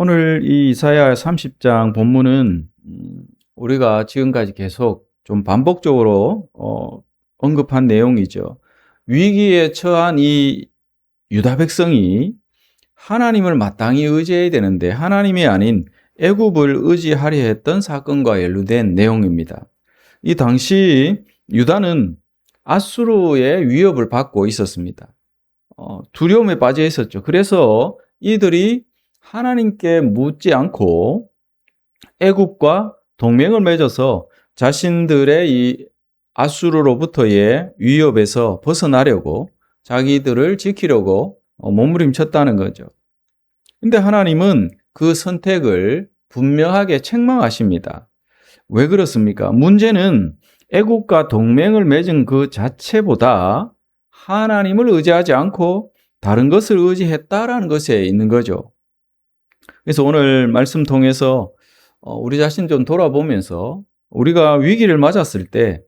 오늘 이 이사야 30장 본문은 우리가 지금까지 계속 좀 반복적으로 언급한 내용이죠. 위기에 처한 이 유다 백성이 하나님을 마땅히 의지해야 되는데 하나님이 아닌 애굽을 의지하려 했던 사건과 연루된 내용입니다. 이 당시 유다는 아수르의 위협을 받고 있었습니다. 두려움에 빠져 있었죠. 그래서 이들이 하나님께 묻지 않고 애굽과 동맹을 맺어서 자신들의 이 아수르로부터의 위협에서 벗어나려고 자기들을 지키려고 몸부림쳤다는 거죠. 근데 하나님은 그 선택을 분명하게 책망하십니다. 왜 그렇습니까? 문제는 애굽과 동맹을 맺은 그 자체보다 하나님을 의지하지 않고 다른 것을 의지했다라는 것에 있는 거죠. 그래서 오늘 말씀 통해서 우리 자신 좀 돌아보면서 우리가 위기를 맞았을 때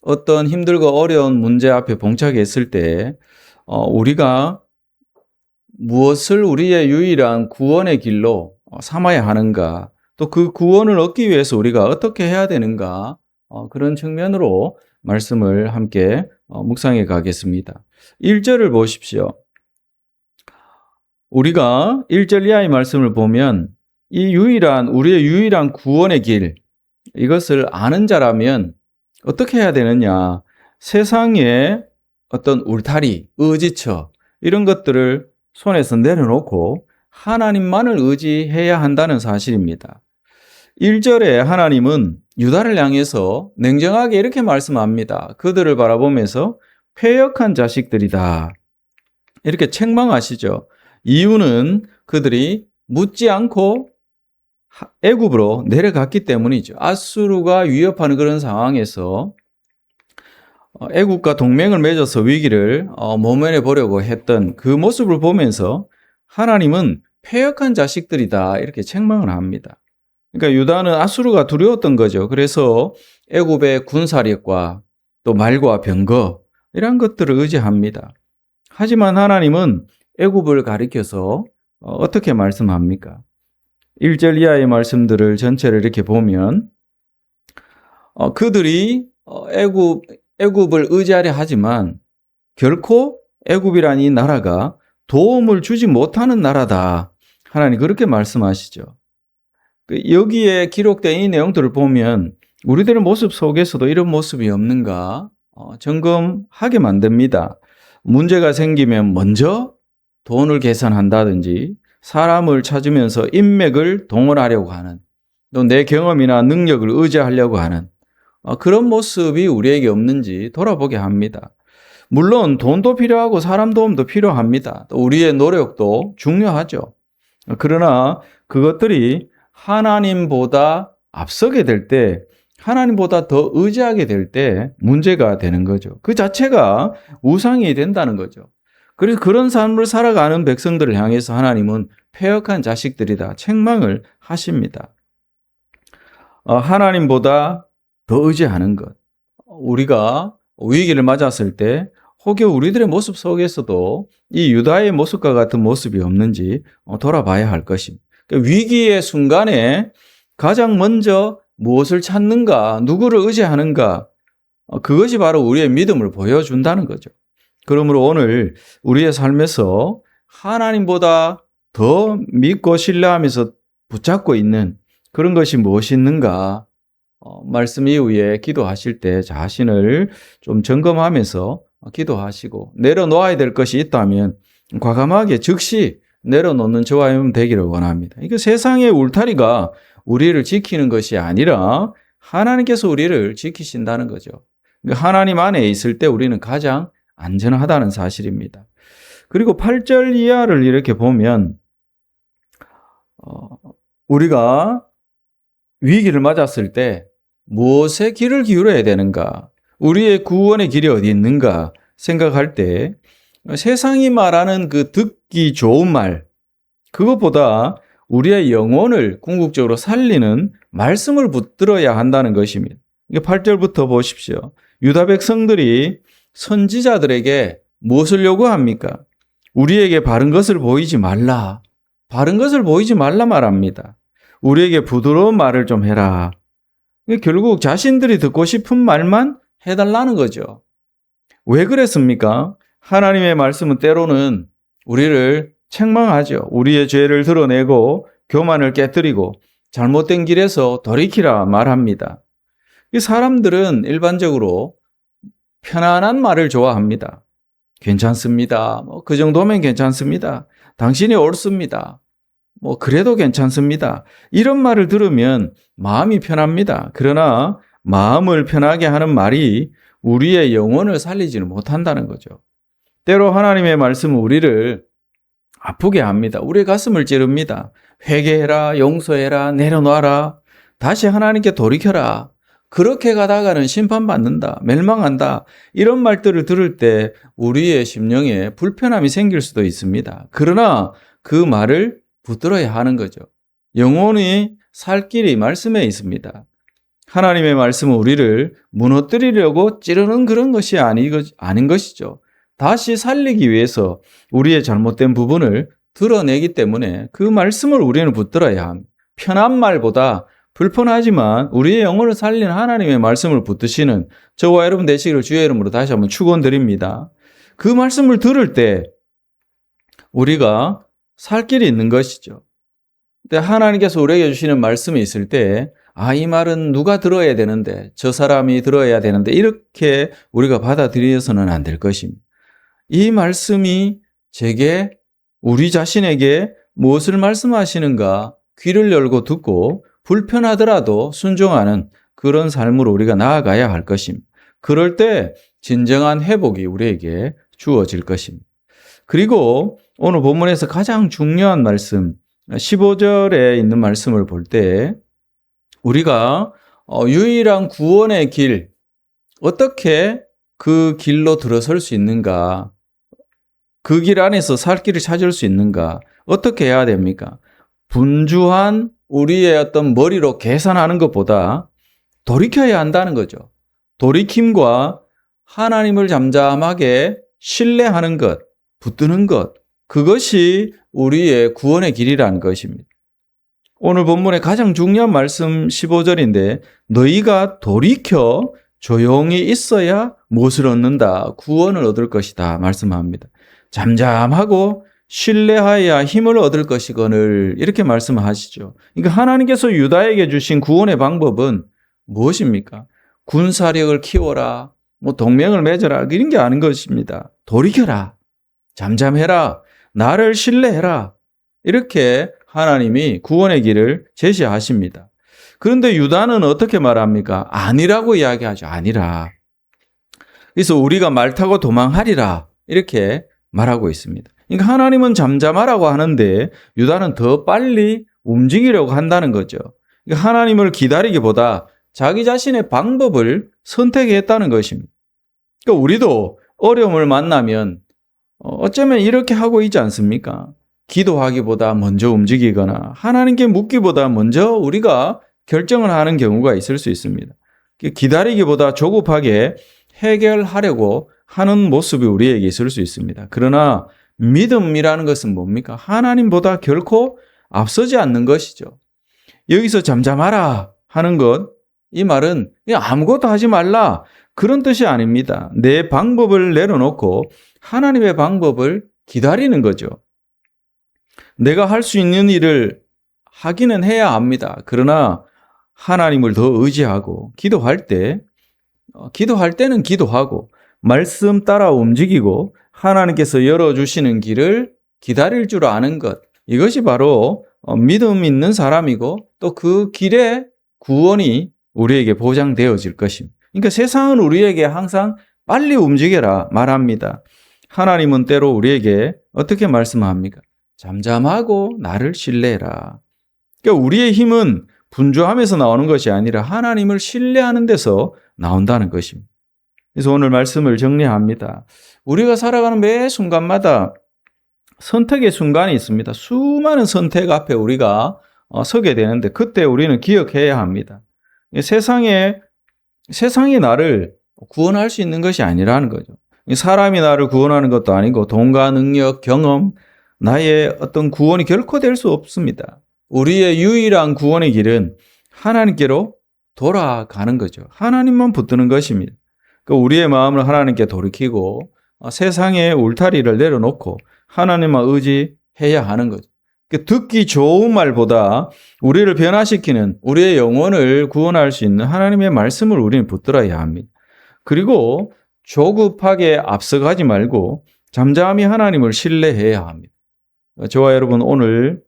어떤 힘들고 어려운 문제 앞에 봉착했을 때 우리가 무엇을 우리의 유일한 구원의 길로 삼아야 하는가, 또 그 구원을 얻기 위해서 우리가 어떻게 해야 되는가, 그런 측면으로 말씀을 함께 묵상해 가겠습니다. 1절을 보십시오. 우리가 1절 이하의 말씀을 보면 우리의 유일한 구원의 길, 이것을 아는 자라면 어떻게 해야 되느냐? 세상에 어떤 울타리, 의지처 이런 것들을 손에서 내려놓고 하나님만을 의지해야 한다는 사실입니다. 1절에 하나님은 유다를 향해서 냉정하게 이렇게 말씀합니다. 그들을 바라보면서 패역한 자식들이다, 이렇게 책망하시죠. 이유는 그들이 묻지 않고 애굽으로 내려갔기 때문이죠. 아수르가 위협하는 그런 상황에서 애굽과 동맹을 맺어서 위기를 모면해 보려고 했던 그 모습을 보면서 하나님은 패역한 자식들이다, 이렇게 책망을 합니다. 그러니까 유다는 아수르가 두려웠던 거죠. 그래서 애굽의 군사력과 또 말과 병거 이런 것들을 의지합니다. 하지만 하나님은 애굽을 가리켜서 어떻게 말씀합니까? 1절 이하의 말씀들을 전체를 이렇게 보면 그들이 애굽을 의지하려 하지만 결코 애굽이라는 이 나라가 도움을 주지 못하는 나라다, 하나님 그렇게 말씀하시죠. 여기에 기록된 이 내용들을 보면 우리들의 모습 속에서도 이런 모습이 없는가 점검하게 만듭니다. 문제가 생기면 먼저 돈을 계산한다든지 사람을 찾으면서 인맥을 동원하려고 하는, 또 내 경험이나 능력을 의지하려고 하는 그런 모습이 우리에게 없는지 돌아보게 합니다. 물론 돈도 필요하고 사람 도움도 필요합니다. 또 우리의 노력도 중요하죠. 그러나 그것들이 하나님보다 앞서게 될 때, 하나님보다 더 의지하게 될 때 문제가 되는 거죠. 그 자체가 우상이 된다는 거죠. 그래서 그런 삶을 살아가는 백성들을 향해서 하나님은 패역한 자식들이다, 책망을 하십니다. 하나님보다 더 의지하는 것. 우리가 위기를 맞았을 때 혹여 우리들의 모습 속에서도 이 유다의 모습과 같은 모습이 없는지 돌아봐야 할 것입니다. 위기의 순간에 가장 먼저 무엇을 찾는가, 누구를 의지하는가, 그것이 바로 우리의 믿음을 보여준다는 거죠. 그러므로 오늘 우리의 삶에서 하나님보다 더 믿고 신뢰하면서 붙잡고 있는 그런 것이 무엇이 있는가, 말씀 이후에 기도하실 때 자신을 좀 점검하면서 기도하시고, 내려놓아야 될 것이 있다면 과감하게 즉시 내려놓는 저와 여러분 되기를 원합니다. 이게 세상의 울타리가 우리를 지키는 것이 아니라 하나님께서 우리를 지키신다는 거죠. 하나님 안에 있을 때 우리는 가장 안전하다는 사실입니다. 그리고 8절 이하를 이렇게 보면 우리가 위기를 맞았을 때 무엇에 귀를 기울여야 되는가, 우리의 구원의 길이 어디 있는가 생각할 때 세상이 말하는 그 듣기 좋은 말, 그것보다 우리의 영혼을 궁극적으로 살리는 말씀을 붙들어야 한다는 것입니다. 8절부터 보십시오. 유다 백성들이 선지자들에게 무엇을 요구합니까? 우리에게 바른 것을 보이지 말라. 바른 것을 보이지 말라 말합니다. 우리에게 부드러운 말을 좀 해라. 결국 자신들이 듣고 싶은 말만 해달라는 거죠. 왜 그랬습니까? 하나님의 말씀은 때로는 우리를 책망하죠. 우리의 죄를 드러내고 교만을 깨뜨리고 잘못된 길에서 돌이키라 말합니다. 이 사람들은 일반적으로 편안한 말을 좋아합니다. 괜찮습니다. 그 정도면 괜찮습니다. 당신이 옳습니다. 그래도 괜찮습니다. 이런 말을 들으면 마음이 편합니다. 그러나 마음을 편하게 하는 말이 우리의 영혼을 살리지는 못한다는 거죠. 때로 하나님의 말씀은 우리를 아프게 합니다. 우리의 가슴을 찌릅니다. 회개해라, 용서해라, 내려놔라, 다시 하나님께 돌이켜라. 그렇게 가다가는 심판받는다, 멸망한다. 이런 말들을 들을 때 우리의 심령에 불편함이 생길 수도 있습니다. 그러나 그 말을 붙들어야 하는 거죠. 영혼이 살 길이 말씀에 있습니다. 하나님의 말씀은 우리를 무너뜨리려고 찌르는 그런 것이 아닌 것이죠. 다시 살리기 위해서 우리의 잘못된 부분을 드러내기 때문에 그 말씀을 우리는 붙들어야 합니다. 편한 말보다 불편하지만 우리의 영혼을 살리는 하나님의 말씀을 붙드시는 저와 여러분 되시기를 주의 이름으로 다시 한번 축원드립니다. 그 말씀을 들을 때 우리가 살 길이 있는 것이죠. 근데 하나님께서 우리에게 주시는 말씀이 있을 때 이 말은 누가 들어야 되는데, 저 사람이 들어야 되는데, 이렇게 우리가 받아들여서는 안 될 것입니다. 이 말씀이 제게, 우리 자신에게 무엇을 말씀하시는가 귀를 열고 듣고 불편하더라도 순종하는 그런 삶으로 우리가 나아가야 할 것입니다. 그럴 때 진정한 회복이 우리에게 주어질 것입니다. 그리고 오늘 본문에서 가장 중요한 말씀, 15절에 있는 말씀을 볼 때 우리가 유일한 구원의 길, 어떻게 그 길로 들어설 수 있는가, 그 길 안에서 살 길을 찾을 수 있는가, 어떻게 해야 됩니까? 분주한 우리의 어떤 머리로 계산하는 것보다 돌이켜야 한다는 거죠. 돌이킴과 하나님을 잠잠하게 신뢰하는 것, 붙드는 것, 그것이 우리의 구원의 길이라는 것입니다. 오늘 본문의 가장 중요한 말씀 15절인데 너희가 돌이켜 조용히 있어야 무엇을 얻는다? 구원을 얻을 것이다 말씀합니다. 잠잠하고 신뢰하여야 힘을 얻을 것이거늘 이렇게 말씀하시죠. 그러니까 하나님께서 유다에게 주신 구원의 방법은 무엇입니까? 군사력을 키워라, 동맹을 맺어라, 이런 게 아닌 것입니다. 돌이켜라, 잠잠해라, 나를 신뢰해라, 이렇게 하나님이 구원의 길을 제시하십니다. 그런데 유다는 어떻게 말합니까? 아니라고 이야기하죠. 아니라. 그래서 우리가 말 타고 도망하리라 이렇게 말하고 있습니다. 그러니까 하나님은 잠잠하라고 하는데 유다는 더 빨리 움직이려고 한다는 거죠. 그러니까 하나님을 기다리기보다 자기 자신의 방법을 선택했다는 것입니다. 그러니까 우리도 어려움을 만나면 어쩌면 이렇게 하고 있지 않습니까? 기도하기보다 먼저 움직이거나 하나님께 묻기보다 먼저 우리가 결정을 하는 경우가 있을 수 있습니다. 기다리기보다 조급하게 해결하려고 하는 모습이 우리에게 있을 수 있습니다. 그러나 믿음이라는 것은 뭡니까? 하나님보다 결코 앞서지 않는 것이죠. 여기서 잠잠하라 하는 것, 이 말은 그냥 아무것도 하지 말라 그런 뜻이 아닙니다. 내 방법을 내려놓고 하나님의 방법을 기다리는 거죠. 내가 할 수 있는 일을 하기는 해야 합니다. 그러나 하나님을 더 의지하고 기도할 때는 기도하고 말씀 따라 움직이고 하나님께서 열어주시는 길을 기다릴 줄 아는 것, 이것이 바로 믿음 있는 사람이고 또 그 길에 구원이 우리에게 보장되어질 것입니다. 그러니까 세상은 우리에게 항상 빨리 움직여라 말합니다. 하나님은 때로 우리에게 어떻게 말씀합니까? 잠잠하고 나를 신뢰해라. 그러니까 우리의 힘은 분주함에서 나오는 것이 아니라 하나님을 신뢰하는 데서 나온다는 것입니다. 그래서 오늘 말씀을 정리합니다. 우리가 살아가는 매 순간마다 선택의 순간이 있습니다. 수많은 선택 앞에 우리가 서게 되는데 그때 우리는 기억해야 합니다. 세상이 나를 구원할 수 있는 것이 아니라는 거죠. 사람이 나를 구원하는 것도 아니고 돈과 능력, 경험, 나의 어떤 구원이 결코 될 수 없습니다. 우리의 유일한 구원의 길은 하나님께로 돌아가는 거죠. 하나님만 붙드는 것입니다. 우리의 마음을 하나님께 돌이키고 세상의 울타리를 내려놓고 하나님만 의지해야 하는 거죠. 듣기 좋은 말보다 우리를 변화시키는, 우리의 영혼을 구원할 수 있는 하나님의 말씀을 우리는 붙들어야 합니다. 그리고 조급하게 앞서가지 말고 잠잠히 하나님을 신뢰해야 합니다. 저와 여러분, 오늘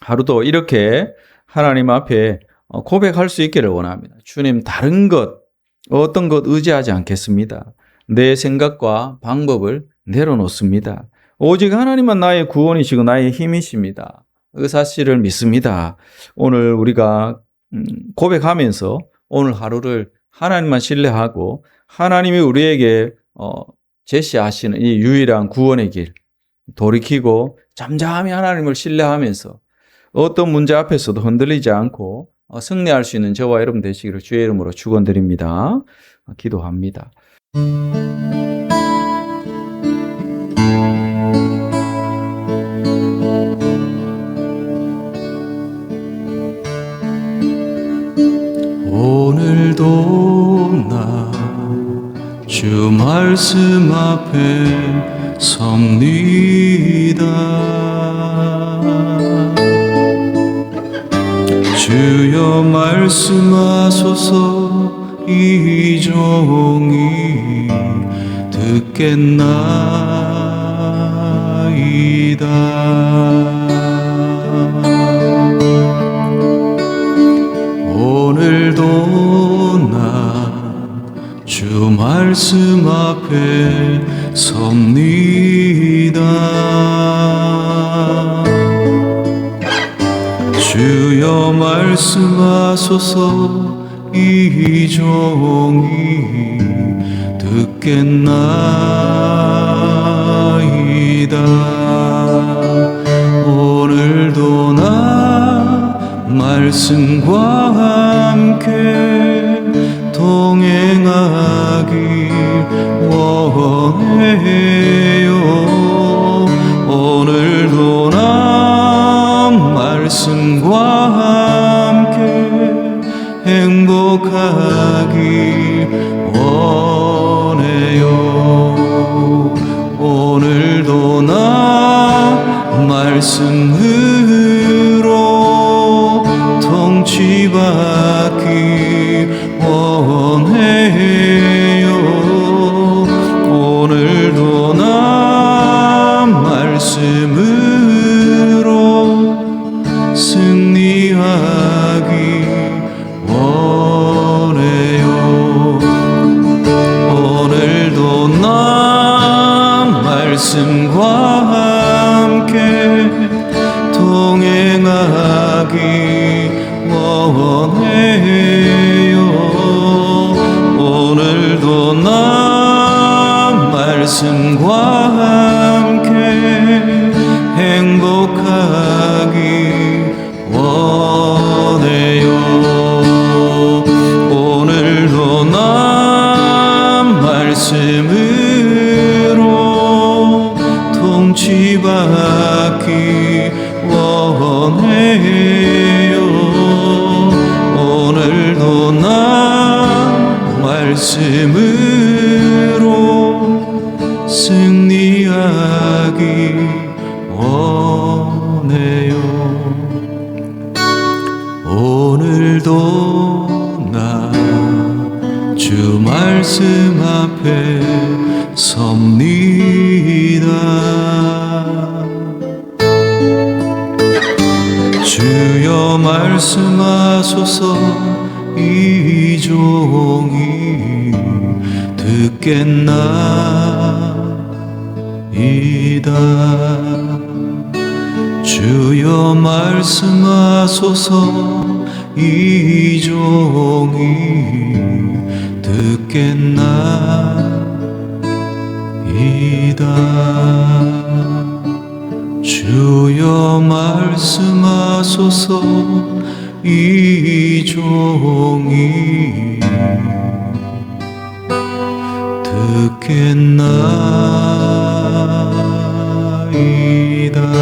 하루도 이렇게 하나님 앞에 고백할 수 있기를 원합니다. 주님, 다른 것, 어떤 것 의지하지 않겠습니다. 내 생각과 방법을 내려놓습니다. 오직 하나님만 나의 구원이시고 나의 힘이십니다. 그 사실을 믿습니다. 오늘 우리가 고백하면서 오늘 하루를 하나님만 신뢰하고 하나님이 우리에게 제시하시는 이 유일한 구원의 길 돌이키고 잠잠히 하나님을 신뢰하면서 어떤 문제 앞에서도 흔들리지 않고 승리할 수 있는 저와 여러분 되시기를 주의 이름으로 축원드립니다. 기도합니다. 오늘도 나 주 말씀 앞에 섭니다. 주여 말씀하소서 이 종이 듣겠나이다. 오늘도 나 주 말씀 앞에 섭니다. 주여 말씀하소서 이 종이 듣겠나이다. 오늘도 나 말씀과 함께 동행하기 원해요. 오늘도 나 말씀과 함께 행복하기 원해요. 오늘도 나 말씀으로 통치받기 원해요. 오늘도 나 말씀으로 승리하기 원해요. 오늘도 나 말씀과 함께 동행하기 원해요. 오늘도 나 말씀과 함께 행복하기 원해요. 오늘도 나 말씀으로 통치받기 원해요. 오늘도 나 말씀으로 승리하기 원해요. 오늘도 나 주 말씀 앞에 섭니다. 주여 말씀하소서 이 종이 듣겠나이다. 주여 말씀하소서 이 종이 듣겠나이다. 주여 말씀하소서 이 종이 듣겠나이다.